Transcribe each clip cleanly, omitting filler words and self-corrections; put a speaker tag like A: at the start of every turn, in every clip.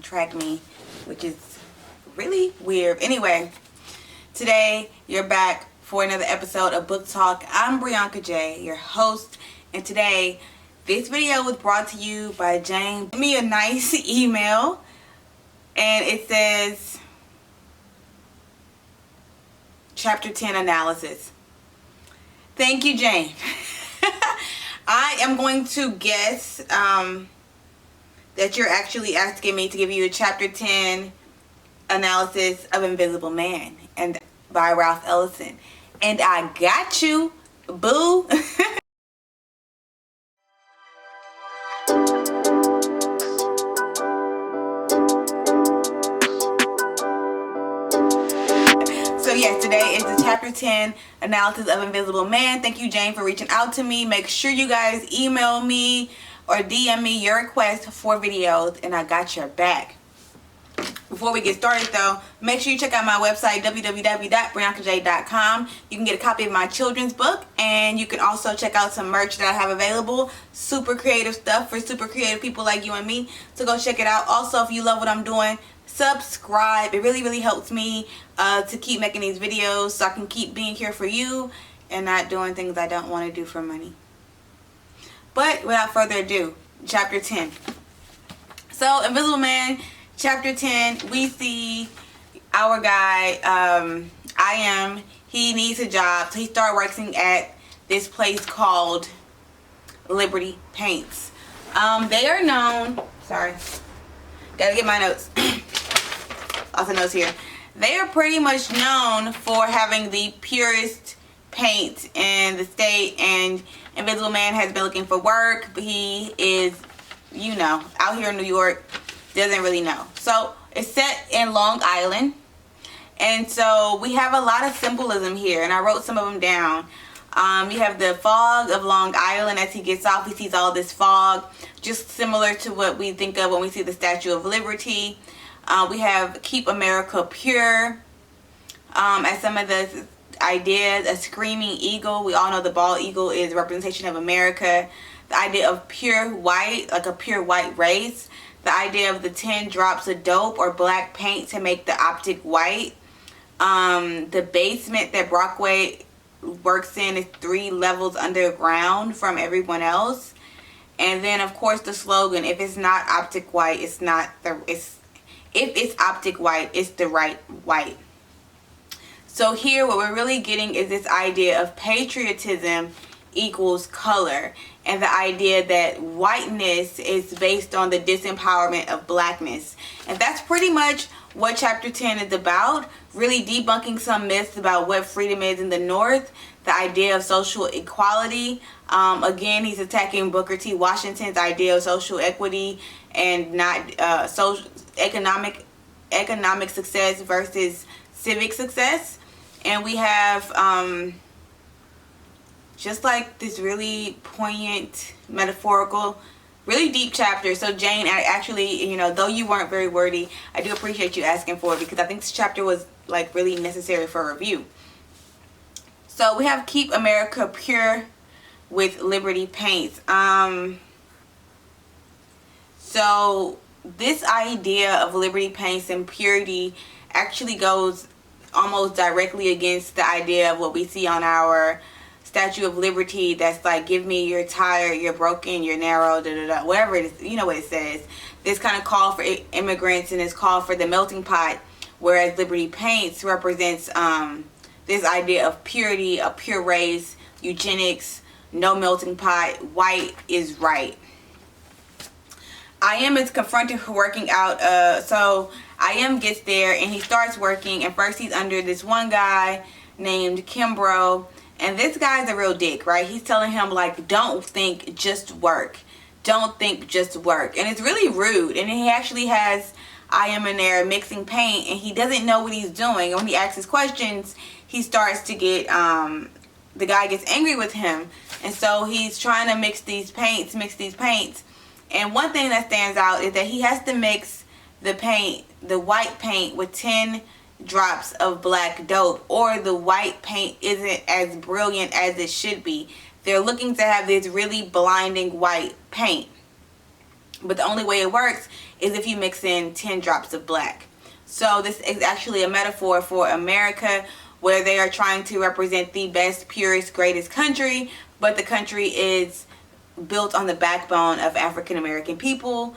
A: track me, which is really weird. Anyway, today you're back for another episode of Book Talk. I'm Brianka J, your host, and today this video was brought to you by Jane. Sent me a nice email, and it says Chapter 10 analysis. Thank you, Jane. I am going to guess that you're actually asking me to give you a Chapter 10 analysis of Invisible Man and by Ralph Ellison. And I got you, boo. So yes, today is the Chapter 10 analysis of Invisible Man. Thank you, Jane, for reaching out to me. Make sure you guys email me or DM me your request for videos, and I got your back. Before we get started though, make sure you check out my website, www.briankaj.com. You can get a copy of my children's book, and you can also check out some merch that I have available. Super creative stuff for super creative people like you and me. So go check it out. Also, if you love what I'm doing, subscribe. It really helps me to keep making these videos so I can keep being here for you and not doing things I don't want to do for money. But without further ado, Chapter 10. So Invisible Man, Chapter 10, we see our guy, he needs a job. So he started working at this place called Liberty Paints. They are known, sorry, gotta get my notes. Lots of notes here. They are pretty much known for having the purest paint in the state, and Invisible Man has been looking for work, but he is, you know, out here in New York, doesn't really know. So it's set in Long Island, and so we have a lot of symbolism here, and I wrote some of them down. You have the fog of Long Island. As he gets off, he sees all this fog, just similar to what we think of when we see the Statue of Liberty. We have Keep America Pure as some of the ideas. A screaming eagle. We all know the bald eagle is a representation of America. The idea of pure white, like a pure white race. The idea of the 10 drops of dope or black paint to make the optic white. The basement that Brockway works in is 3 levels underground from everyone else. And then of course the slogan, if it's not optic white, it's not the, if it's optic white, it's the right white. So here what we're really getting is this idea of patriotism equals color, and the idea that whiteness is based on the disempowerment of blackness. And that's pretty much what Chapter 10 is about, really debunking some myths about what freedom is in the North, the idea of social equality. Again, he's attacking Booker T. Washington's idea of social equity and not social economic success versus civic success. And we have just like this really poignant, metaphorical, really deep chapter. So Jane, I actually, you know, though you weren't very wordy, I do appreciate you asking for it, because I think this chapter was like really necessary for review. So we have Keep America Pure with Liberty Paints. So this idea of Liberty Paints and purity actually goes almost directly against the idea of what we see on our Statue of Liberty, that's like, give me, you're tired, you're broken, you're narrow, whatever it is, you know what it says. This kind of call for immigrants and this call for the melting pot, whereas Liberty Paints represents this idea of purity, a pure race, eugenics, no melting pot, white is right. I.M. is confronted for working out. So I.M. gets there and he starts working, and first he's under this one guy named Kimbro. And this guy's a real dick, right? He's telling him, like, don't think, just work. Don't think, just work. And it's really rude. And he actually has I.M. in there mixing paint, and he doesn't know what he's doing. And when he asks his questions, he starts to get, the guy gets angry with him. And so he's trying to mix these paints. And one thing that stands out is that he has to mix the paint, the white paint, with 10 drops of black dope, or the white paint isn't as brilliant as it should be. They're looking to have this really blinding white paint, but the only way it works is if you mix in 10 drops of black. So this is actually a metaphor for America, where they are trying to represent the best, purest, greatest country, but the country is built on the backbone of African American people,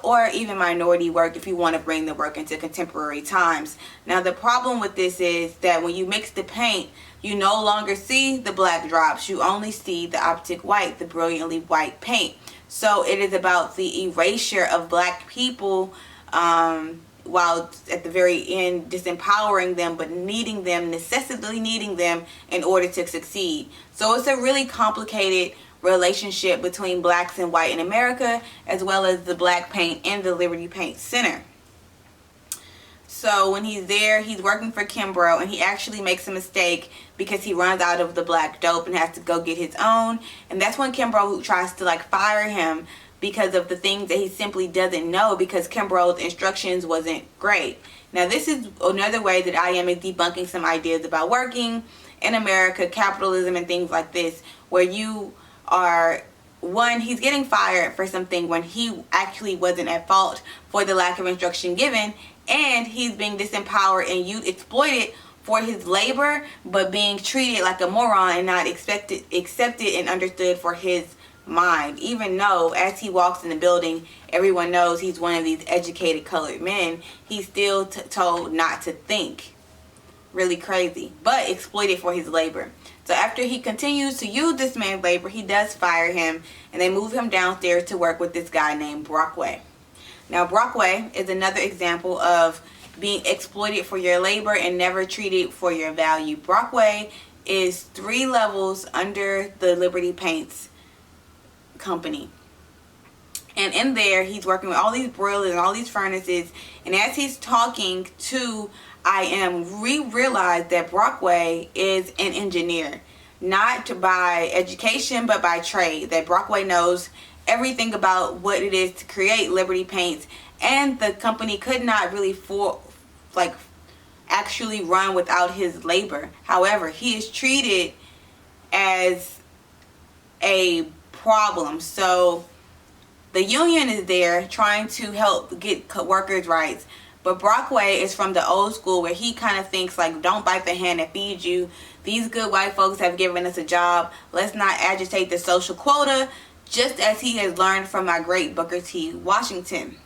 A: or even minority work if you want to bring the work into contemporary times. Now the problem with this is that when you mix the paint, you no longer see the black drops, you only see the optic white, the brilliantly white paint. So it is about the erasure of black people, while at the very end disempowering them, but needing them, necessarily needing them in order to succeed. So it's a really complicated relationship between blacks and white in America, as well as the black paint and the Liberty Paint Center. So when he's there, he's working for Kimbro, and he actually makes a mistake because he runs out of the black dope and has to go get his own. And that's when Kimbro tries to like fire him because of the things that he simply doesn't know, because Kimbro's instructions wasn't great. Now this is another way that I am debunking some ideas about working in America, capitalism, and things like this, where you are, one, he's getting fired for something when he actually wasn't at fault for the lack of instruction given, and he's being disempowered and you exploited for his labor, but being treated like a moron and not accepted and understood for his mind, even though as he walks in the building everyone knows he's one of these educated colored men. He's still told not to think. Really crazy, but exploited for his labor. So after he continues to use this man's labor, he does fire him, and they move him downstairs to work with this guy named Brockway. Now Brockway is another example of being exploited for your labor and never treated for your value. Brockway is 3 levels under the Liberty Paints company, and in there he's working with all these broilers and all these furnaces, and as he's talking to we realize that Brockway is an engineer, not by education but by trade, that Brockway knows everything about what it is to create Liberty Paints, and the company could not really actually run without his labor. However, he is treated as a problem. So the union is there trying to help get workers' rights, but Brockway is from the old school where he kind of thinks like, don't bite the hand that feeds you. These good white folks have given us a job. Let's not agitate the social quota, just as he has learned from my great Booker T. Washington.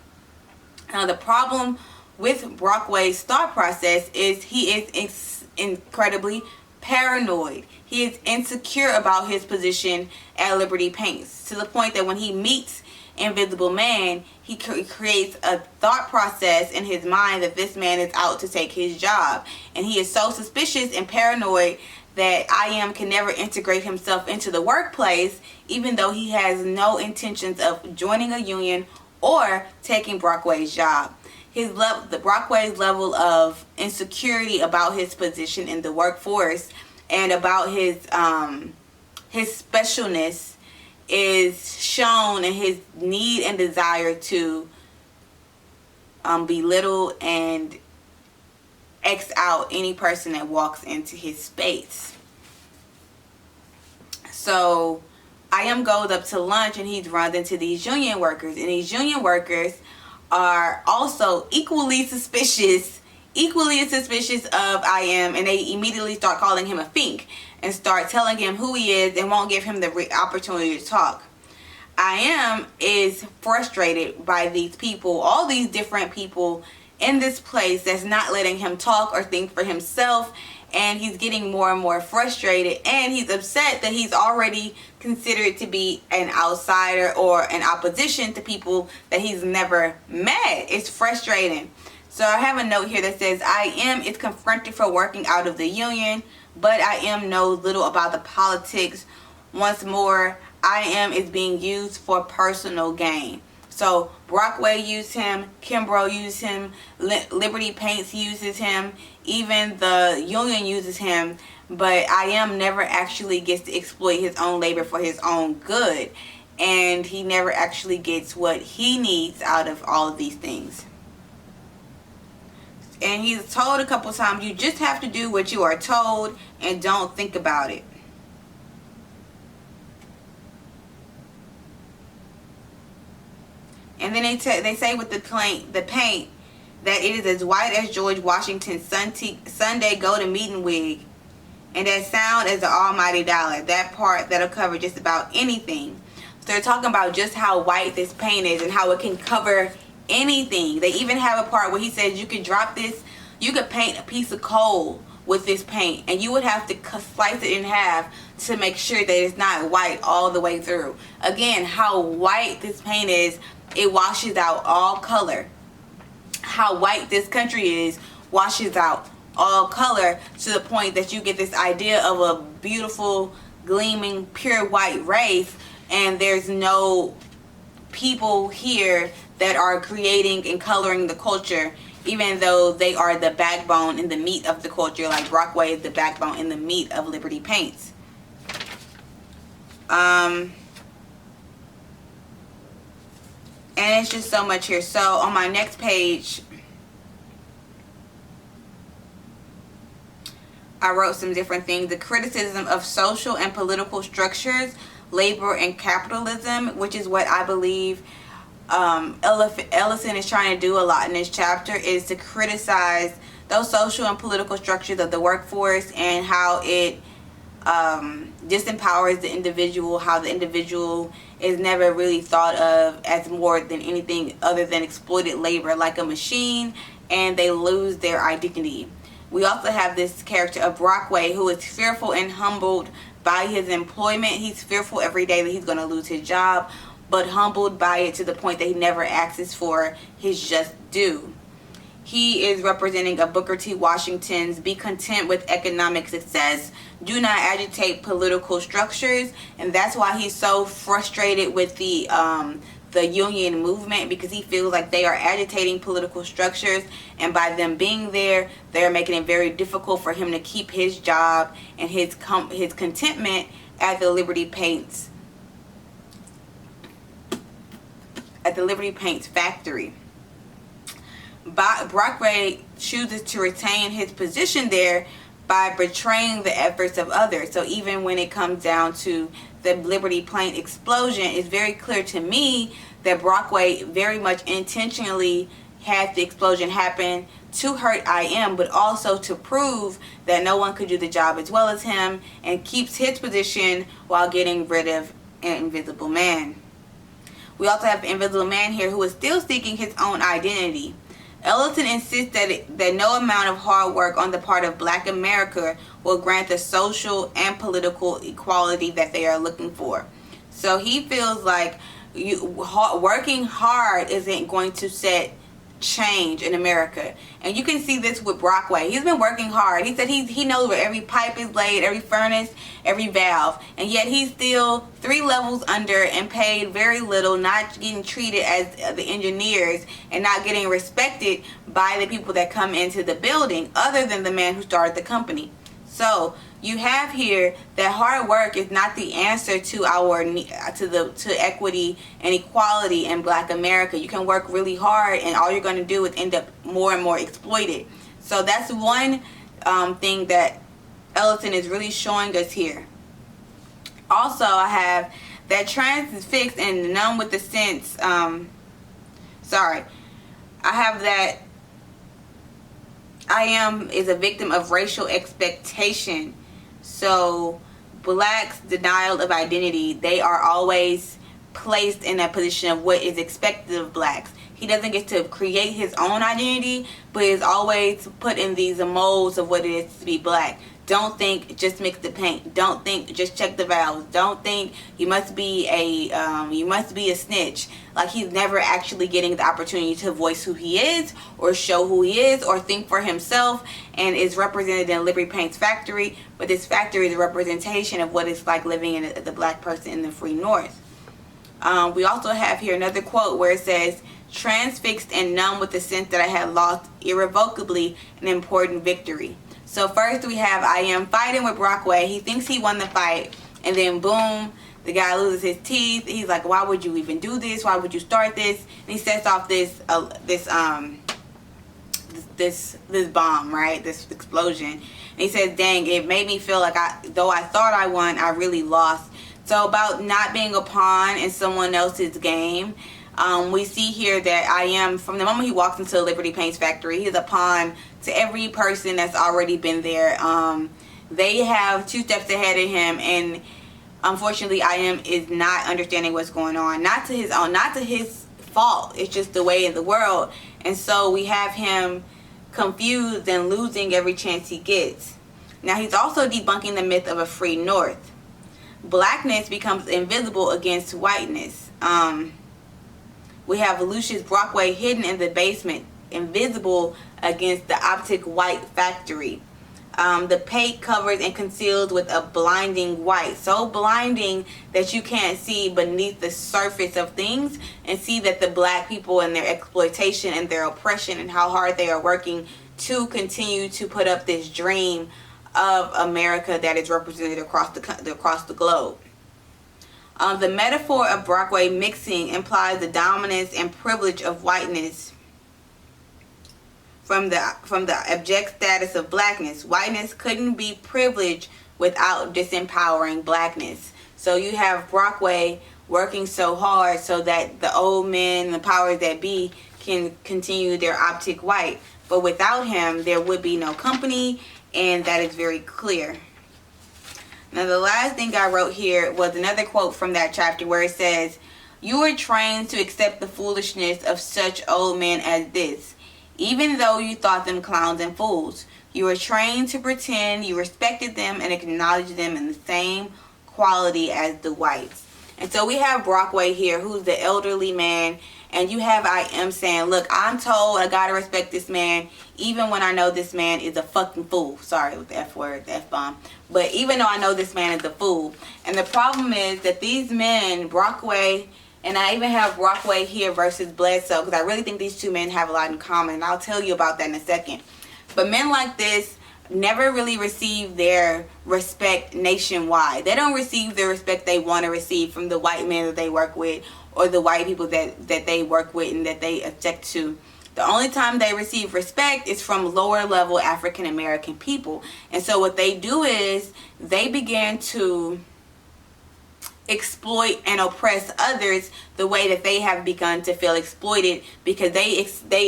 A: Now the problem with Brockway's thought process is he is incredibly paranoid. He is insecure about his position at Liberty Paints, to the point that when he meets Invisible Man, he creates a thought process in his mind that this man is out to take his job, and he is so suspicious and paranoid that IM can never integrate himself into the workplace, even though he has no intentions of joining a union or taking Brockway's job. Brockway's level of insecurity about his position in the workforce and about his specialness is shown in his need and desire to belittle and X out any person that walks into his space. So IM goes up to lunch and he runs into these union workers, and these union workers are also equally suspicious of IM, and they immediately start calling him a fink and start telling him who he is and won't give him the opportunity to talk. IM is frustrated by these people, all these different people in this place that's not letting him talk or think for himself, and he's getting more and more frustrated, and he's upset that he's already considered to be an outsider or an opposition to people that he's never met. It's frustrating. So I have a note here that says IM is confronted for working out of the union, but IM knows little about the politics. Once more, IM is being used for personal gain. So Brockway used him, Kimbro used him, Liberty Paints uses him, even the union uses him, but IM never actually gets to exploit his own labor for his own good, and he never actually gets what he needs out of all of these things. And he's told a couple times, you just have to do what you are told and don't think about it. And And then they say with the paint that it is as white as George Washington's Sunday go-to-meeting wig, and as sound as the almighty dollar. That part, that'll cover just about anything. So they're talking about just how white this paint is and how it can cover anything. They even have a part where he says you could drop this, you could paint a piece of coal with this paint, and you would have to slice it in half to make sure that it's not white all the way through. Again, how white this paint is, it washes out all color. How white this country is washes out all color, to the point that you get this idea of a beautiful, gleaming, pure white race, and there's no people here that are creating and coloring the culture, even though they are the backbone and the meat of the culture. Like Brockway is the backbone and the meat of Liberty Paints. And it's just so much here. So on my next page, I wrote some different things. The criticism of social and political structures, labor, and capitalism, which is what I believe Ellison is trying to do a lot in this chapter, is to criticize those social and political structures of the workforce and how it disempowers the individual, how the individual is never really thought of as more than anything other than exploited labor, like a machine, and they lose their identity. We also have this character of Brockway, who is fearful and humbled by his employment. He's fearful every day that he's going to lose his job, but humbled by it to the point that he never asks for his just due. He is representing a Booker T. Washington's "Be content with economic success, do not agitate political structures," and that's why he's so frustrated with the union movement, because he feels like they are agitating political structures, and by them being there, they're making it very difficult for him to keep his job and his contentment at the Liberty Paints factory. Brockway chooses to retain his position there by betraying the efforts of others. So even when it comes down to the Liberty Paint explosion, it's very clear to me that Brockway very much intentionally had the explosion happen to hurt IM, but also to prove that no one could do the job as well as him, and keeps his position while getting rid of an Invisible Man. We also have the Invisible Man here, who is still seeking his own identity. Ellison insists that no amount of hard work on the part of Black America will grant the social and political equality that they are looking for. So he feels like working hard isn't going to set change in America. And you can see this with Brockway. He's been working hard. He said he knows where every pipe is laid, every furnace, every valve, and yet he's still 3 levels under and paid very little, not getting treated as the engineers, and not getting respected by the people that come into the building, other than the man who started the company. So you have here that hard work is not the answer to equity and equality in Black America. You can work really hard, and all you're going to do is end up more and more exploited. So that's one thing that Ellison is really showing us here. Also, I have that transfixed and numb with the sense. I have that IM is a victim of racial expectation. So Blacks' denial of identity, they are always placed in a position of what is expected of Blacks. He doesn't get to create his own identity, but is always put in these molds of what it is to be Black. Don't think just mix the paint. Don't think just check the valves. Don't think you must be a snitch. Like, he's never actually getting the opportunity to voice who he is, or show who he is, or think for himself, and is represented in Liberty Paint's factory. But this factory is a representation of what it's like living in the Black person in the free North. We also have here another quote where it says, "Transfixed and numb with the sense that I had lost irrevocably an important victory." So first we have IM fighting with Brockway. He thinks he won the fight, and then boom, the guy loses his teeth. He's like, "Why would you even do this? Why would you start this?" And he sets off this bomb, right? This explosion. And he says, "Dang, it made me feel like though I thought I won, I really lost." So about not being a pawn in someone else's game. We see here that I am, from the moment he walks into the Liberty Paints factory, he's a pawn to every person that's already been there. They have 2 steps ahead of him, and unfortunately I am is not understanding what's going on. Not to his own, not to his fault. It's just the way in the world. And so we have him confused and losing every chance he gets. Now he's also debunking the myth of a free North. Blackness becomes invisible against whiteness. We have Lucius Brockway hidden in the basement, invisible against the optic white factory. The paint covered and concealed with a blinding white, so blinding that you can't see beneath the surface of things and see that the black people and their exploitation and their oppression and how hard they are working to continue to put up this dream of America that is represented across the globe. The metaphor of Brockway mixing implies the dominance and privilege of whiteness from the abject status of blackness. Whiteness couldn't be privileged without disempowering blackness. So you have Brockway working so hard so that the old men, the powers that be, can continue their optic white. But without him, there would be no company, and that is very clear. Now, the last thing I wrote here was another quote from that chapter where it says, "You were trained to accept the foolishness of such old men as this, even though you thought them clowns and fools. You were trained to pretend you respected them and acknowledged them in the same quality as the whites." And so we have Brockway here, who's the elderly man, and you have I am saying, look, I'm told I gotta respect this man, even when I know this man is a fucking fool. Sorry with the F word, the F-bomb. But even though I know this man is a fool. And the problem is that these men, Brockway, and I even have Brockway here versus Bledsoe, because I really think these 2 men have a lot in common, and I'll tell you about that in a second. But men like this never really receive their respect nationwide. They don't receive the respect they want to receive from the white men that they work with, or the white people that they work with and that they object to. The only time they receive respect is from lower level African American people. And so what they do is they begin to exploit and oppress others the way that they have begun to feel exploited, because they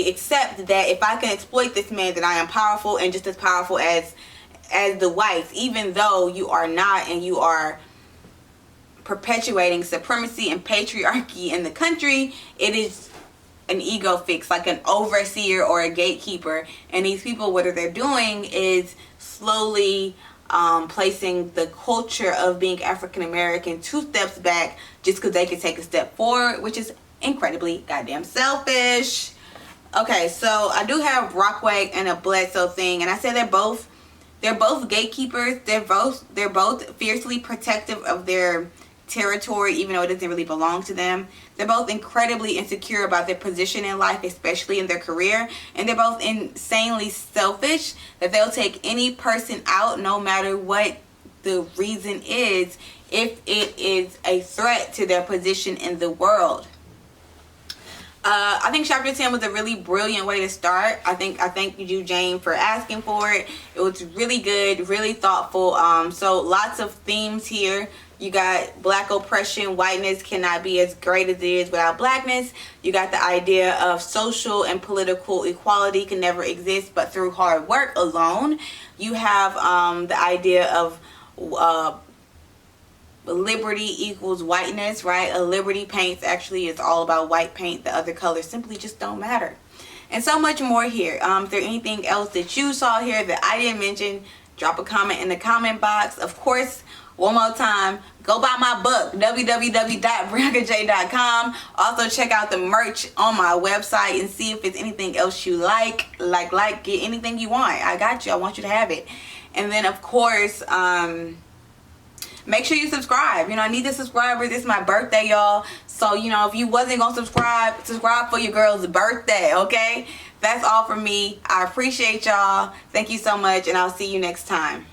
A: accept that if I can exploit this man, then I am powerful and just as powerful as the whites, even though you are not, and you are perpetuating supremacy and patriarchy in the country. It is an ego fix, like an overseer or a gatekeeper. And these people, what they're doing is slowly placing the culture of being African American 2 steps back just because they can take a step forward, which is incredibly goddamn selfish. Okay, so I do have Brockway and a Bledsoe thing, and I said they're both gatekeepers. They're both fiercely protective of their territory, even though it doesn't really belong to them. They're both incredibly insecure about their position in life, especially in their career, and they're both insanely selfish, that they'll take any person out no matter what the reason is, if it is a threat to their position in the world. I think chapter 10 was a really brilliant way to start. I thank you, Jane, for asking for it. It was really good, really thoughtful. So lots of themes here. You got black oppression, whiteness cannot be as great as it is without blackness. You got the idea of social and political equality can never exist but through hard work alone. You have the idea of liberty equals whiteness, right? A Liberty Paints actually is all about white paint. The other colors simply just don't matter. And so much more here. If there's anything else that you saw here that I didn't mention, drop a comment in the comment box. Of course, one more time, go buy my book, www.briancaj.com. Also check out the merch on my website and see if it's anything else you like, get anything you want. I got you. I want you to have it. And then of course, make sure you subscribe. I need the subscribers. It's my birthday, y'all. So, if you wasn't going to subscribe for your girl's birthday, okay? That's all from me. I appreciate y'all. Thank you so much, and I'll see you next time.